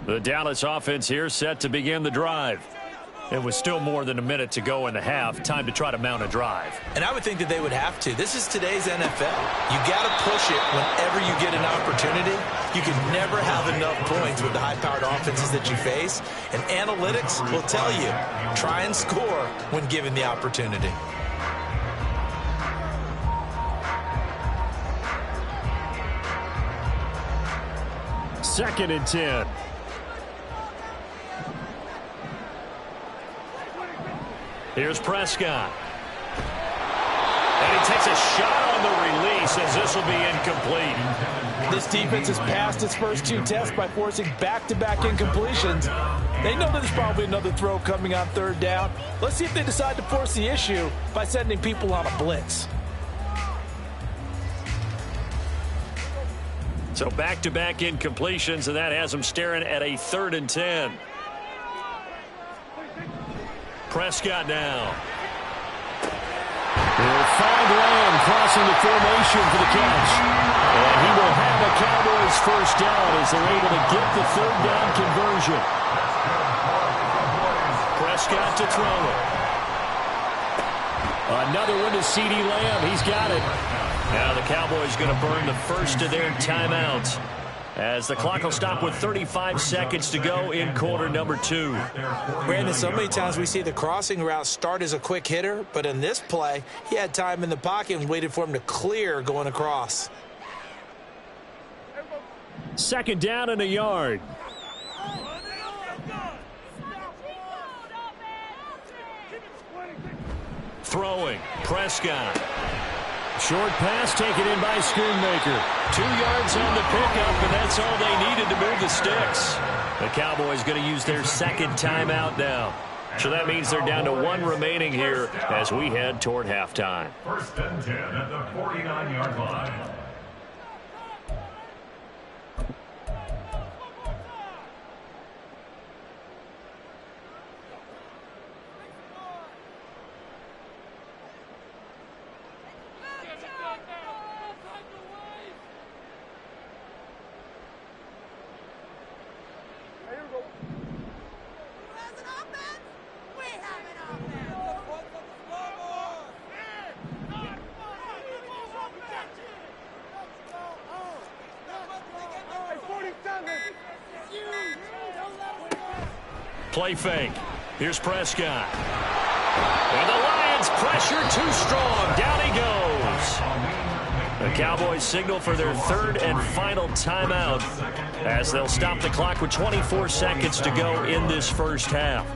The Dallas offense here set to begin the drive. It was still more than a minute to go in the half. Time to try to mount a drive. And I would think that they would have to. This is today's NFL. You got to push it whenever you get an opportunity. You can never have enough points with the high-powered offenses that you face. And analytics will tell you, try and score when given the opportunity. Second and 10. Here's Prescott. And he takes a shot on the release as this will be incomplete. This defense has passed its first two tests by forcing back-to-back incompletions. They know there's probably another throw coming on third down. Let's see if they decide to force the issue by sending people on a blitz. So back-to-back incompletions, and that has them staring at a 3rd and 10. Prescott now. They'll find Lamb crossing the formation for the catch. And he will have a Cowboys first down as they're able to get the 3rd down conversion. Prescott to throw it. Another one to CeeDee Lamb. He's got it. Now the Cowboys going to burn the first of their timeouts, as the clock will stop with 35 seconds to go in quarter number 2. Brandon, so many times we see the crossing route start as a quick hitter, but in this play, he had time in the pocket and waited for him to clear going across. 2nd down and a yard. Throwing, Prescott. Short pass taken in by Schoonmaker. 2 yards on the pickup, and that's all they needed to move the sticks. The Cowboys going to use their 2nd timeout now. So that means they're down to 1 remaining here as we head toward halftime. 1st and 10 at the 49-yard line. Play fake. Here's Prescott. And the Lions pressure too strong. Down he goes. The Cowboys signal for their 3rd and final timeout as they'll stop the clock with 24 seconds to go in this first half.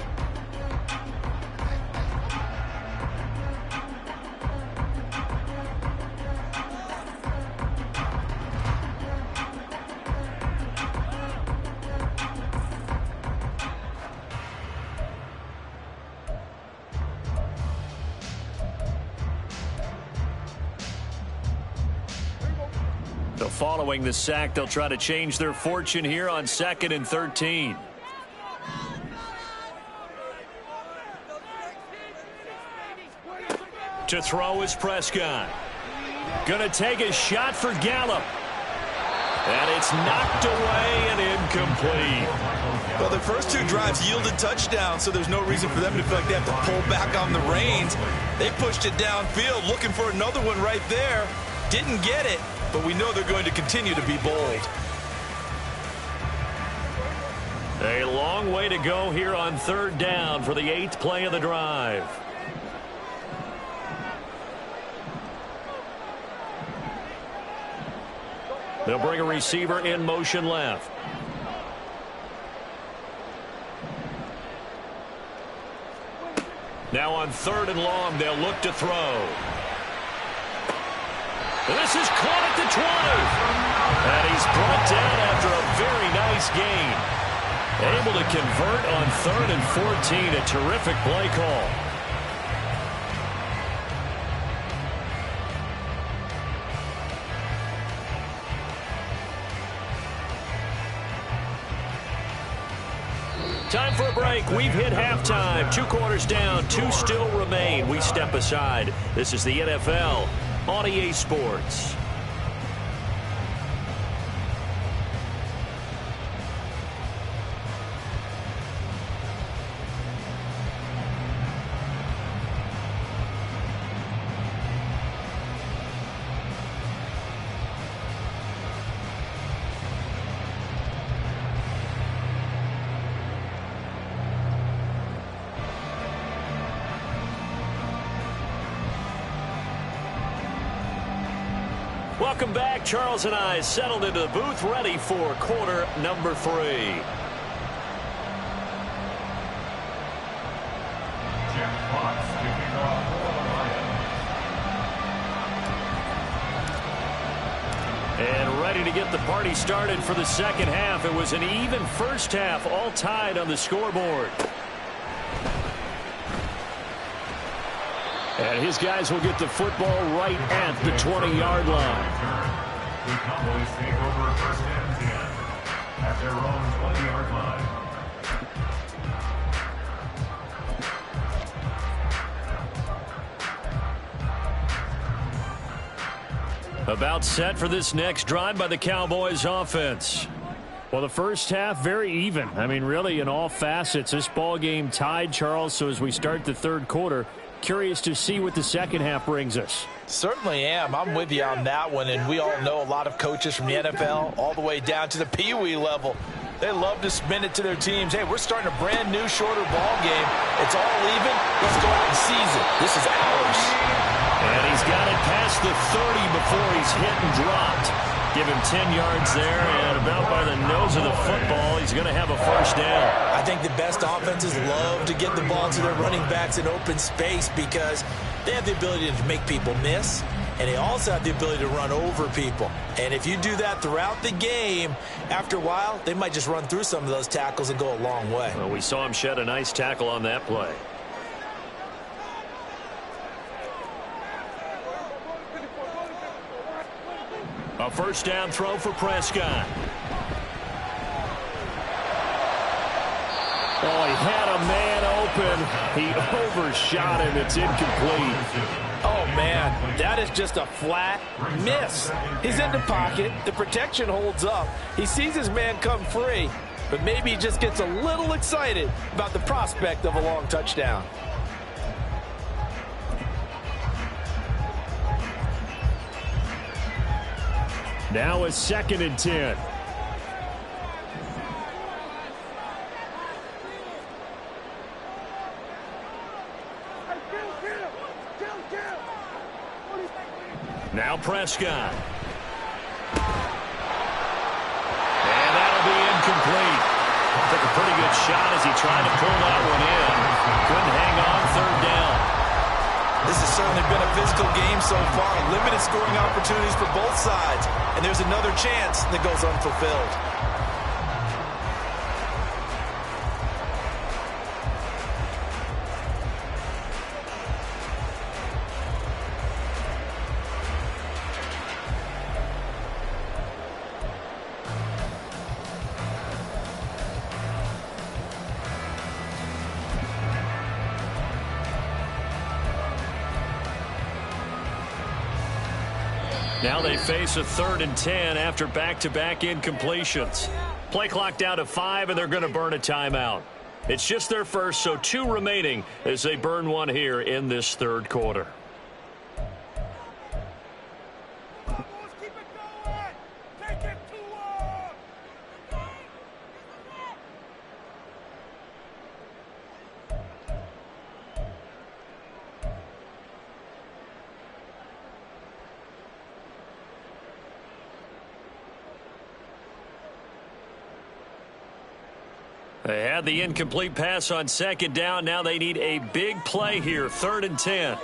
Following the sack, they'll try to change their fortune here on 2nd and 13. To throw is Prescott. Gonna take a shot for Gallup. And it's knocked away and incomplete. Well, their first 2 drives yielded touchdowns, so there's no reason for them to feel like they have to pull back on the reins. They pushed it downfield, looking for another one right there. Didn't get it. But we know they're going to continue to be bold. A long way to go here on 3rd down for the 8th play of the drive. They'll bring a receiver in motion left. Now on 3rd and long, they'll look to throw. This is caught at the 20. And he's brought down after a very nice gain. Able to convert on 3rd and 14. A terrific play call. Time for a break. We've hit halftime. 2 quarters down. 2 still remain. We step aside. This is the NFL on EA Sports. Welcome back. Charles and I settled into the booth, ready for quarter number 3. Jeff Fox kicking off for the Lions. And ready to get the party started for the second half. It was an even first half, all tied on the scoreboard. And his guys will get the football right at the 20-yard line. The Cowboys take over first and 10 at their own 20-yard line. About set for this next drive by the Cowboys offense. Well, the first half, very even. I mean, really, in all facets, this ball game tied, Charles. So as we start the third quarter, curious to see what the second half brings us. Certainly am. I'm with you on that one, and we all know a lot of coaches from the NFL all the way down to the Pee Wee level. They love to spin it to their teams. Hey, we're starting a brand new, shorter ball game. It's all even. Let's go out and seize it. This is ours. And he's got it past the 30 before he's hit and dropped. Give him 10 yards there, and about by the nose of the football, he's going to have a first down. I think the best offenses love to get the ball to their running backs in open space because they have the ability to make people miss, and they also have the ability to run over people. And if you do that throughout the game, after a while, they might just run through some of those tackles and go a long way. Well, we saw him shed a nice tackle on that play. A first down throw for Prescott. Oh, he had a man open. He overshot him. It's incomplete. Oh, man, that is just a flat miss. He's in the pocket. The protection holds up. He sees his man come free, but maybe he just gets a little excited about the prospect of a long touchdown. Now a second and 10. Now Prescott. And that'll be incomplete. Took a pretty good shot as he tried to pull that one in. Couldn't hang on, third down. This has certainly been a physical game so far. Limited scoring opportunities for both sides. And there's another chance that goes unfulfilled. Now they face a 3rd and 10 after back-to-back incompletions. Play clock down to 5, and they're going to burn a timeout. It's just their first, so 2 remaining as they burn one here in this third quarter. They had the incomplete pass on second down. Now they need a big play here, 3rd and 10.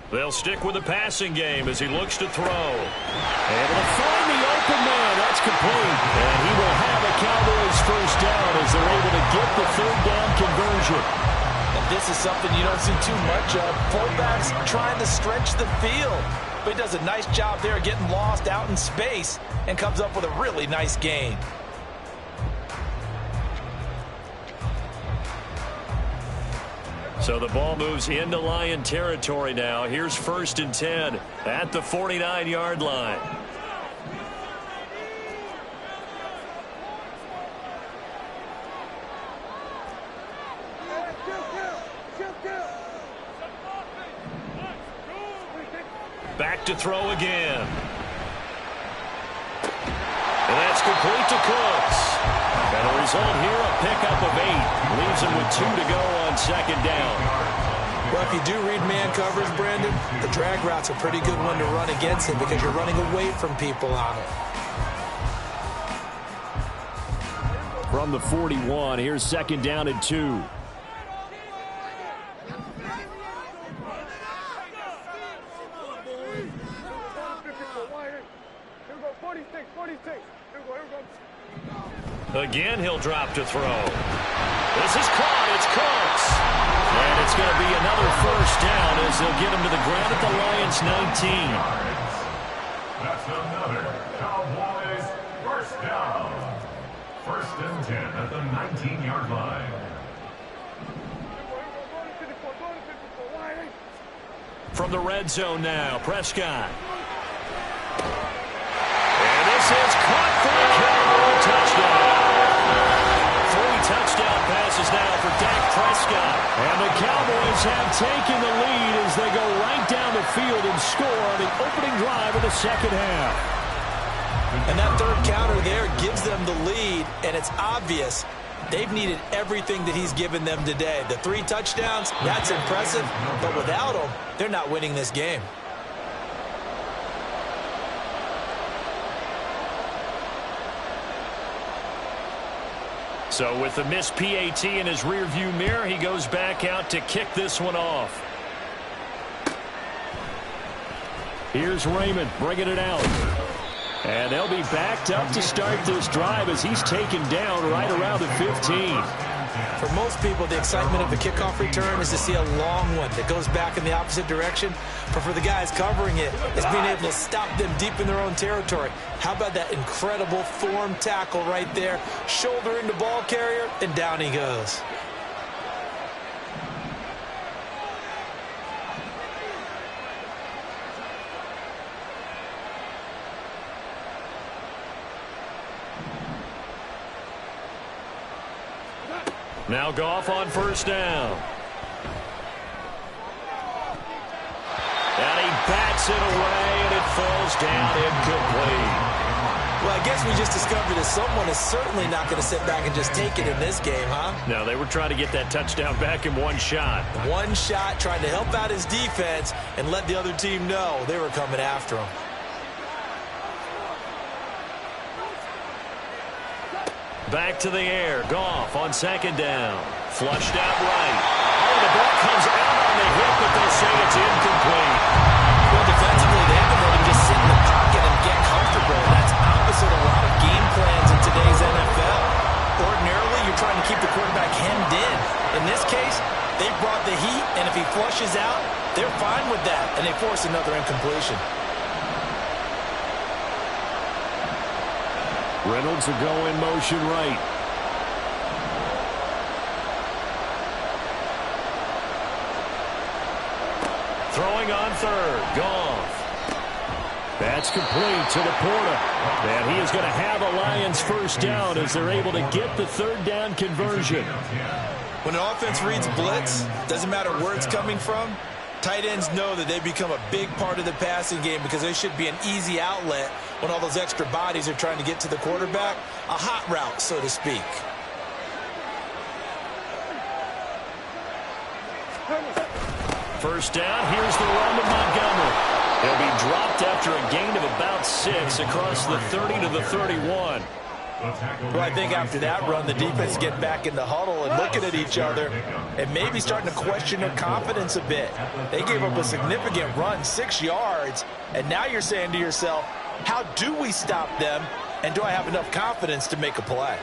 They'll stick with the passing game as he looks to throw. Able to find the open man. That's complete. And he will have a Cowboys first down as they're able to get the 3rd down conversion. And this is something you don't see too much of. Fullbacks trying to stretch the field. But he does a nice job there getting lost out in space and comes up with a really nice gain. So the ball moves into Lion territory now. Here's 1st and 10 at the 49-yard line. Back to throw again. And that's complete to Cooks. result here, a pickup of 8. Leaves him with 2 to go on second down. Well, if you do read man coverage, Brandon, the drag route's a pretty good one to run against it because you're running away from people on it. From the 41, here's second down and 2. Again, he'll drop to throw. This is caught. It's Cooks. And it's going to be another first down as they'll get him to the ground at the Lions 19. That's another Cowboys first down. First and 10 at the 19-yard line. From the red zone now, Prescott. And this is caught for a Cowboy touchdown. 3 touchdown passes now for Dak Prescott. And the Cowboys have taken the lead as they go right down the field and score on the opening drive of the second half. And that third counter there gives them the lead, and it's obvious they've needed everything that he's given them today. The 3 touchdowns, that's impressive, but without him, they're not winning this game. So with the missed PAT in his rearview mirror, he goes back out to kick this one off. Here's Raymond bringing it out. And they'll be backed up to start this drive as he's taken down right around the 15. For most people, the excitement of the kickoff return is to see a long one that goes back in the opposite direction. But for the guys covering it, it's being able to stop them deep in their own territory. How about that incredible form tackle right there? Shoulder into ball carrier, and down he goes. Now Goff on first down. And he bats it away, and it falls down incomplete. Well, I guess we just discovered that someone is certainly not going to sit back and just take it in this game, huh? No, they were trying to get that touchdown back in one shot. One shot, trying to help out his defense and let the other team know they were coming after him. Back to the air. Goff on second down. Flushed out right. Oh, the ball comes out on the hip, but they'll say it's incomplete. Well, defensively, they haven't let him just sit in the pocket and get comfortable. That's opposite a lot of game plans in today's NFL. Ordinarily, you're trying to keep the quarterback hemmed in. In this case, they brought the heat, and if he flushes out, they're fine with that, and they force another incompletion. Reynolds will go in motion right. Throwing on third. Goff. That's complete to Laporta. And he is going to have a Lions first down as they're able to get the third down conversion. When an offense reads blitz, doesn't matter where it's coming from, tight ends know that they become a big part of the passing game because they should be an easy outlet when all those extra bodies are trying to get to the quarterback. A hot route, so to speak. First down, here's the run to Montgomery. He'll be dropped after a gain of about 6 across the 30 to the 31. Well, I think after that run, the defense get back in the huddle and looking at each other and maybe starting to question their confidence a bit. They gave up a significant run, 6 yards, and now you're saying to yourself, how do we stop them, and do I have enough confidence to make a play?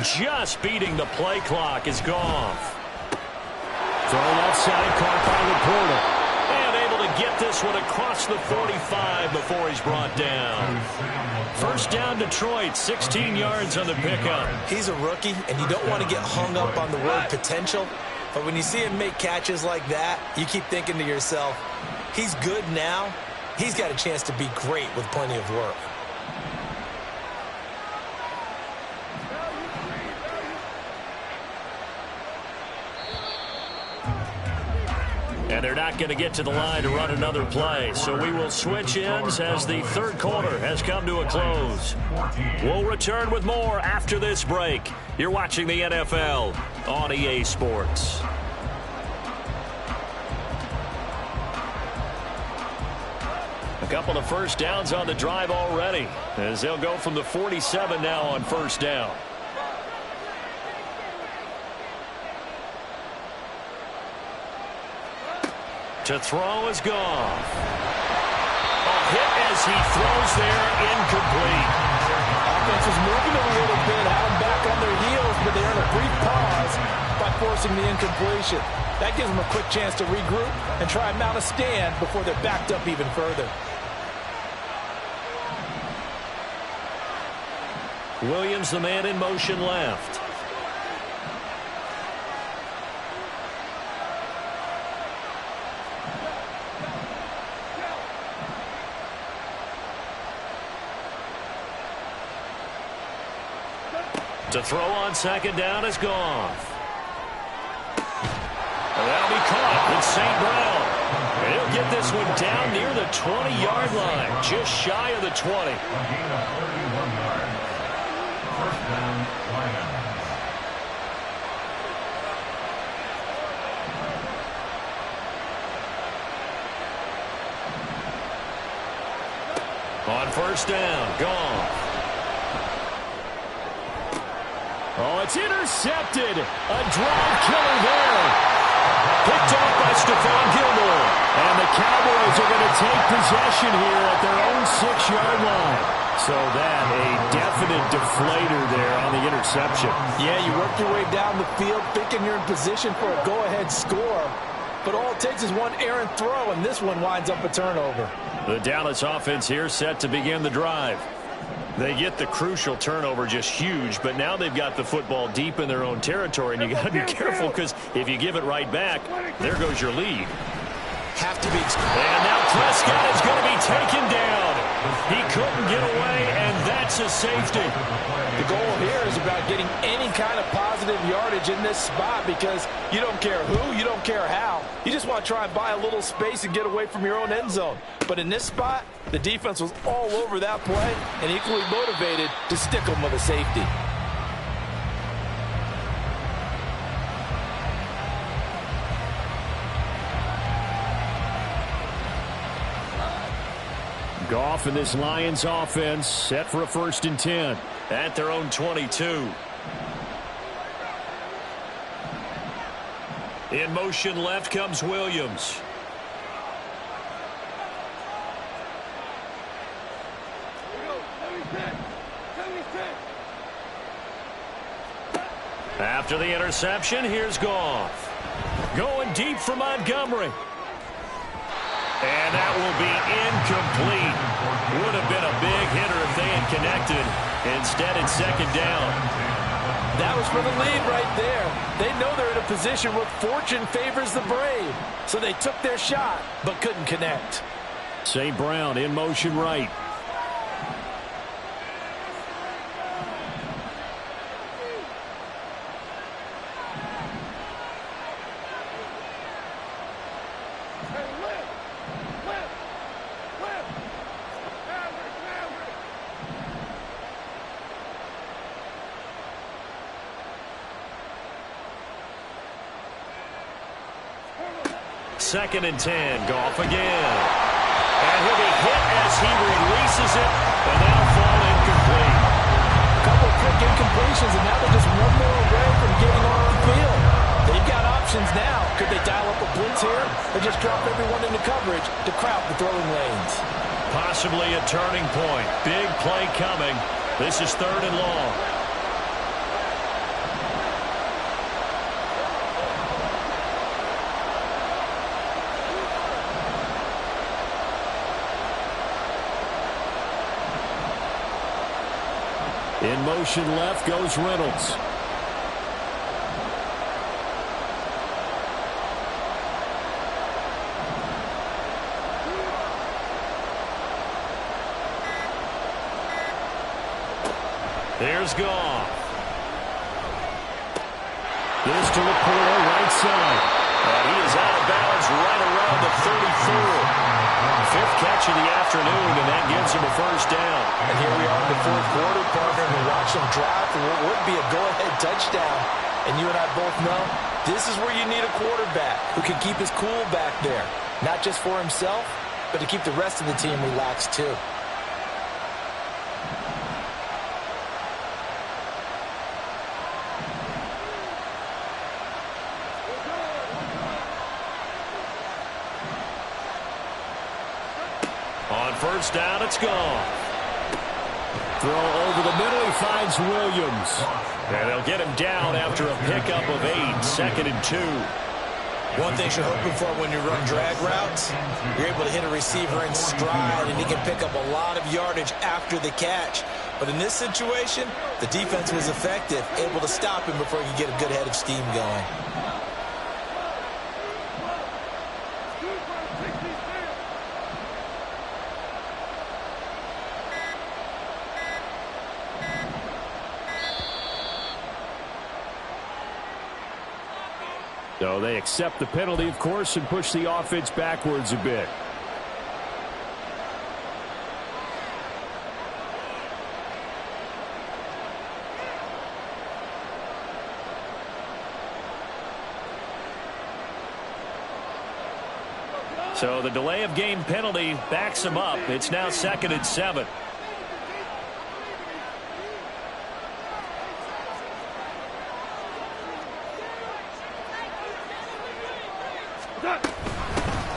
Just beating the play clock is Goff. Thrown outside, caught by Laporta. And able to get this one across the 45 before he's brought down. First down, Detroit, 16 yards on the pickup. He's a rookie, and you don't want to get hung up on the word potential. But when you see him make catches like that, you keep thinking to yourself, he's good now. He's got a chance to be great with plenty of work. And they're not going to get to the line to run another play. So we will switch ends as the third quarter has come to a close. We'll return with more after this break. You're watching the NFL on EA Sports. A couple of first downs on the drive already, as they'll go from the 47 now on first down. To throw is Goff. A hit as he throws there, incomplete. Offense was moving a little bit, had them back on their heels, but they earned a brief pause by forcing the incompletion. That gives them a quick chance to regroup and try and mount a stand before they're backed up even further. Williams, the man in motion left. To throw on second down is Goff. That'll be caught with St. Brown. And he'll get this one down near the 20-yard line, just shy of the 20. A gain of 31 yards. First down, Lions. On first down, Goff. Oh, it's intercepted. A drive killer there. Picked off by Stephon Gilmore. And the Cowboys are going to take possession here at their own 6-yard line. So that, a definite deflator there on the interception. Yeah, you work your way down the field thinking you're in position for a go-ahead score. But all it takes is one errant throw, and this one winds up a turnover. The Dallas offense here set to begin the drive. They get the crucial turnover, just huge, but now they've got the football deep in their own territory, and you got to be careful because if you give it right back, there goes your lead. Have to be. And now Prescott is going to be taken down. He couldn't get away, and that's a safety. The goal here is about getting any kind of positive yardage in this spot because you don't care who, you don't care how. You just want to try and buy a little space and get away from your own end zone. But in this spot, the defense was all over that play and equally motivated to stick them with a safety. Goff and this Lions offense set for a 1st and 10 at their own 22. In motion left comes Williams. After the interception, here's Goff. Going deep for Montgomery. And that will be incomplete. Would have been a big hitter if they had connected. Instead, it's second down. That was for the lead right there. They know they're in a position where fortune favors the brave. So they took their shot, but couldn't connect. St. Brown in motion right. Second and 10, Goff again. And he'll be hit as he releases it, and that'll fall incomplete. A couple of quick incompletions, and now they're just one more away from getting on the field. They've got options now. Could they dial up a blitz here, or just drop everyone into coverage to crowd the throwing lanes? Possibly a turning point. Big play coming. This is 3rd and long. In motion left goes Reynolds. There's Goff. This to Laporta, right side. And he is out of bounds right around the 34. Fifth catch of the afternoon, and that gives him a first down. And here we are in the fourth quarter, partner, and we watch them drive for what would be a go-ahead touchdown. And you and I both know this is where you need a quarterback who can keep his cool back there, not just for himself, but to keep the rest of the team relaxed too. On first down, it's gone. Throw over the middle, he finds Williams. And they'll get him down after a pickup of 8, 2nd and 2. One thing you're hoping for when you run drag routes, you're able to hit a receiver in stride, and he can pick up a lot of yardage after the catch. But in this situation, the defense was effective, able to stop him before he could get a good head of steam going. So they accept the penalty, of course, and push the offense backwards a bit. So the delay of game penalty backs him up. It's now 2nd and 7.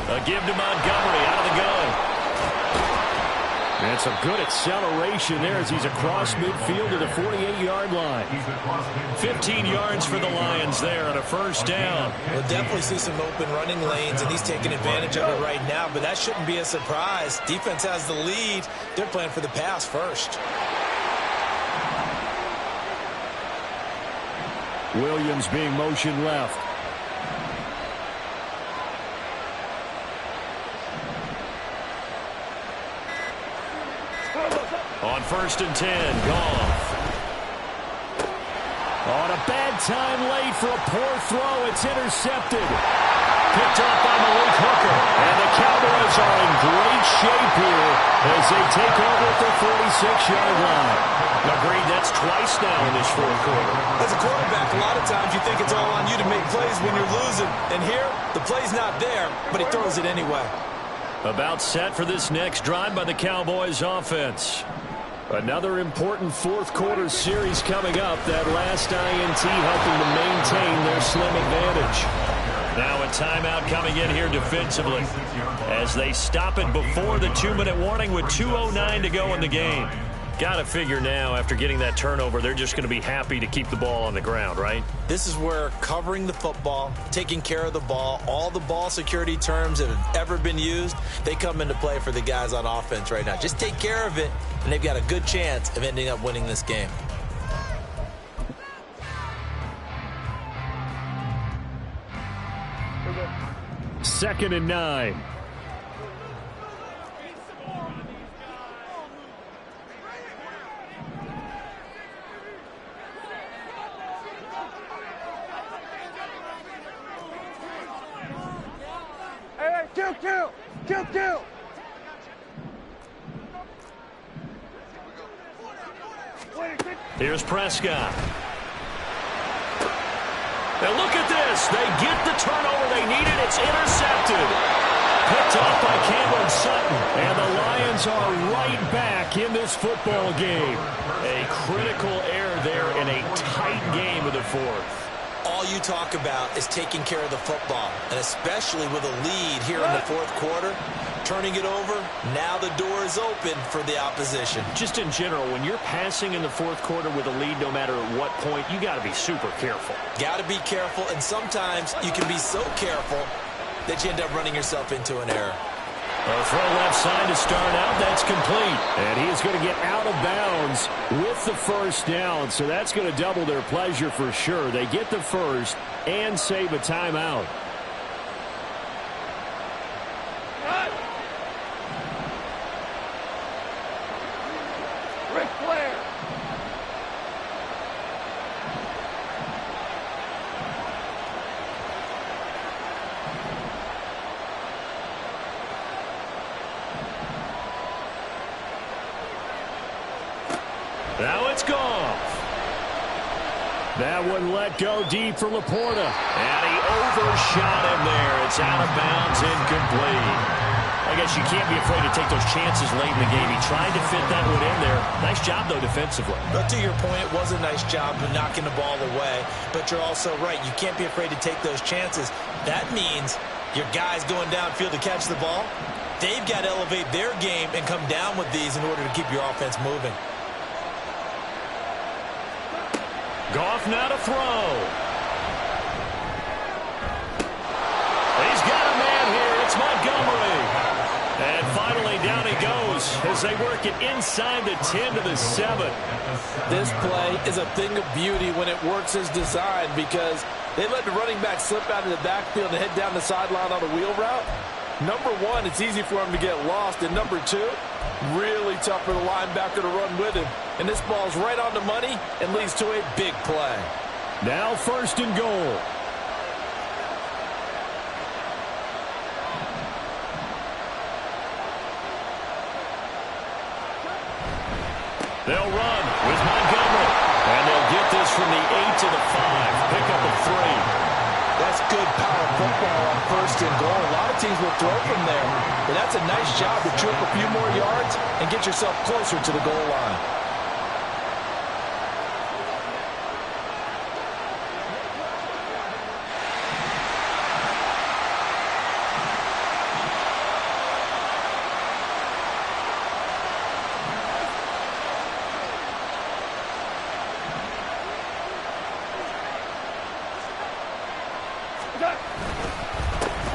A give to Montgomery out of the gun. And some good acceleration there as he's across midfield to the 48-yard line. 15 yards for the Lions there on a first down. We'll definitely see some open running lanes, and he's taking advantage of it right now, but that shouldn't be a surprise. Defense has the lead. They're playing for the pass first. Williams being motioned left. On 1st and 10, Goff. On a bad time late for a poor throw. It's intercepted. Picked up by Malik Hooker. And the Cowboys are in great shape here as they take over at the 46-yard line. Agreed, that's twice now in this fourth quarter. As a quarterback, a lot of times you think it's all on you to make plays when you're losing. And here, the play's not there, but he throws it anyway. About set for this next drive by the Cowboys offense. Another important fourth quarter series coming up. That last INT helping to maintain their slim advantage. Now a timeout coming in here defensively as they stop it before the 2-minute warning with 2:09 to go in the game. Got to figure now after getting that turnover, they're just going to be happy to keep the ball on the ground, right? This is where covering the football, taking care of the ball, all the ball security terms that have ever been used, they come into play for the guys on offense right now. Just take care of it, and they've got a good chance of ending up winning this game. Second and 9. Kill. Here's Prescott. Now look at this. They get the turnover they needed. It's intercepted. Picked off by Cameron Sutton. And the Lions are right back in this football game. A critical error there in a tight game of the fourth. All you talk about is taking care of the football, and especially with a lead here in the fourth quarter, turning it over, now the door is open for the opposition. Just in general, when you're passing in the fourth quarter with a lead, no matter at what point, you got to be super careful. Got to be careful, and sometimes you can be so careful that you end up running yourself into an error. A throw left side to start out. That's complete. And he is going to get out of bounds with the first down. So that's going to double their pleasure for sure. They get the first and save a timeout. Ric Flair. Now it's Goff. That one let go deep for Laporta. And he overshot him there. It's out of bounds, incomplete. I guess you can't be afraid to take those chances late in the game. He tried to fit that one in there. Nice job, though, defensively. But to your point, it was a nice job of knocking the ball away. But you're also right. You can't be afraid to take those chances. That means your guys going downfield to catch the ball, they've got to elevate their game and come down with these in order to keep your offense moving. Goff now to throw. He's got a man here. It's Montgomery. And finally down he goes as they work it inside the 10 to the 7. This play is a thing of beauty when it works as designed because they let the running back slip out of the backfield and head down the sideline on a wheel route. Number one, it's easy for him to get lost. And number two, really tough for the linebacker to run with him. And this ball's right on the money and leads to a big play. Now 1st and goal. They'll run with Montgomery. And they'll get this from the 8 to the 5. Pick up a 3. That's good power football on 1st and goal. A lot of teams will throw from there. But that's a nice job to trip a few more yards and get yourself closer to the goal line.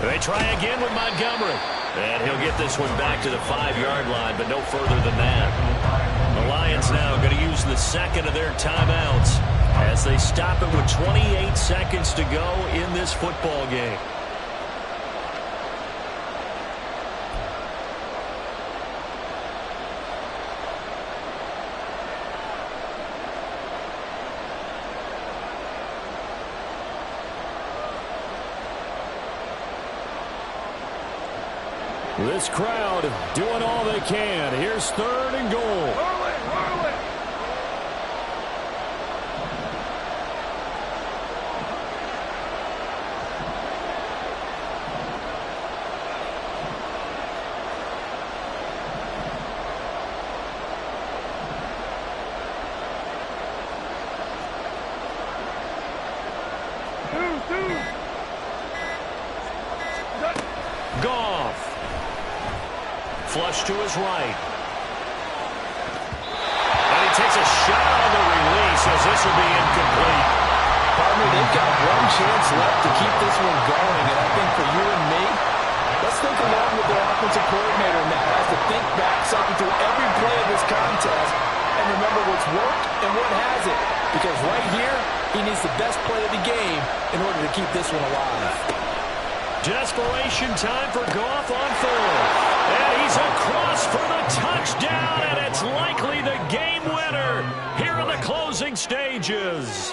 They try again with Montgomery. And he'll get this one back to the 5-yard line, but no further than that. The Lions now going to use the second of their timeouts as they stop it with 28 seconds to go in this football game. This crowd doing all they can. Here's 3rd and goal. Roll it, roll it. Goff. Flush to his right. And he takes a shot on the release as this will be incomplete. Partner, they've got one chance left to keep this one going. And I think for you and me, let's think along with their offensive coordinator now as to think back, cycle through every play of this contest, and remember what's worked and what hasn't. Because right here, he needs the best play of the game in order to keep this one alive. Desperation time for Goff on 4th. And he's across for the touchdown, and it's likely the game winner here in the closing stages.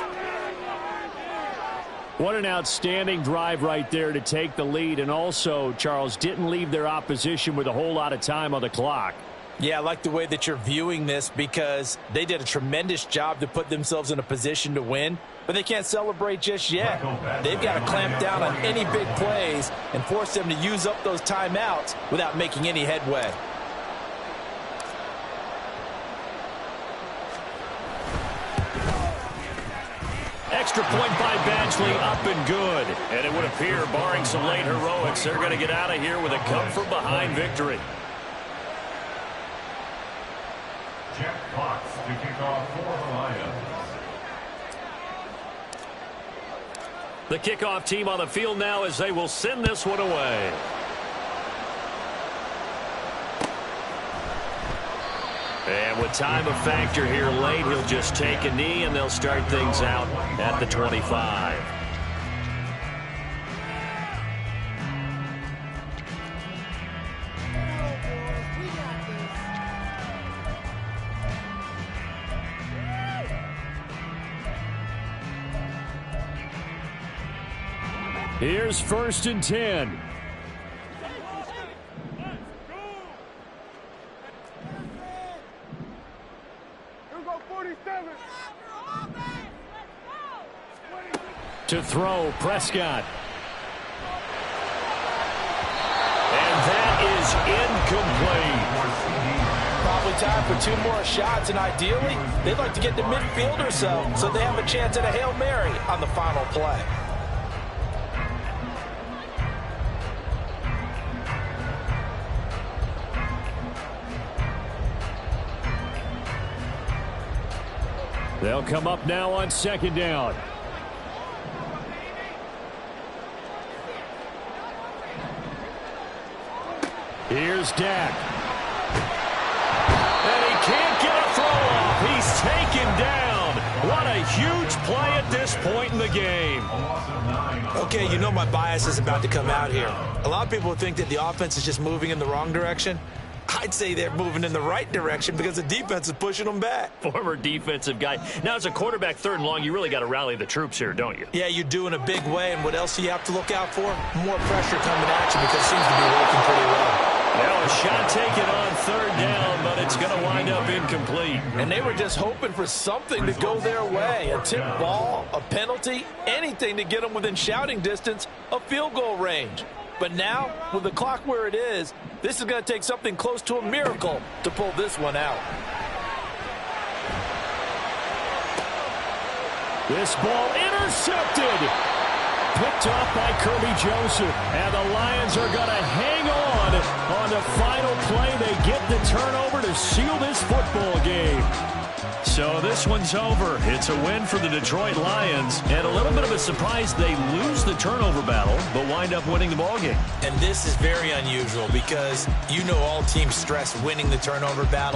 What an outstanding drive right there to take the lead, and also, Charles, didn't leave their opposition with a whole lot of time on the clock. Yeah, I like the way that you're viewing this because they did a tremendous job to put themselves in a position to win, but they can't celebrate just yet. They've got to clamp down on any big plays and force them to use up those timeouts without making any headway. Extra point by Badgley, up and good. And it would appear, barring some late heroics, they're going to get out of here with a come-from-behind victory. Jack Fox to kick off for the Lions. The kickoff team on the field now as they will send this one away. And with time a factor here late, he'll just take a knee and they'll start things out at the 25. Here's 1st and 10. Here we go, 40. To throw, Prescott. And that is incomplete. Probably time for 2 more shots, and ideally, they'd like to get to midfield or so they have a chance at a Hail Mary on the final play. They'll come up now on 2nd down. Here's Dak. And he can't get a throw off. He's taken down. What a huge play at this point in the game. Okay, you know my bias is about to come out here. A lot of people think that the offense is just moving in the wrong direction. I'd say they're moving in the right direction because the defense is pushing them back. Former defensive guy. Now, as a quarterback 3rd and long, you really got to rally the troops here, don't you? Yeah, you do in a big way, and what else do you have to look out for? More pressure coming at you because it seems to be working pretty well. Now a shot taken on 3rd down, but it's going to wind up incomplete. And they were just hoping for something to go their way. A tip ball, a penalty, anything to get them within shouting distance of field goal range. But now, with the clock where it is, this is going to take something close to a miracle to pull this one out. This ball intercepted. Picked off by Kirby Joseph. And the Lions are going to hang on the final play. They get the turnover to seal this football game. So this one's over. It's a win for the Detroit Lions. And a little bit of a surprise, they lose the turnover battle, but wind up winning the ballgame. And this is very unusual because you know all teams stress winning the turnover battle.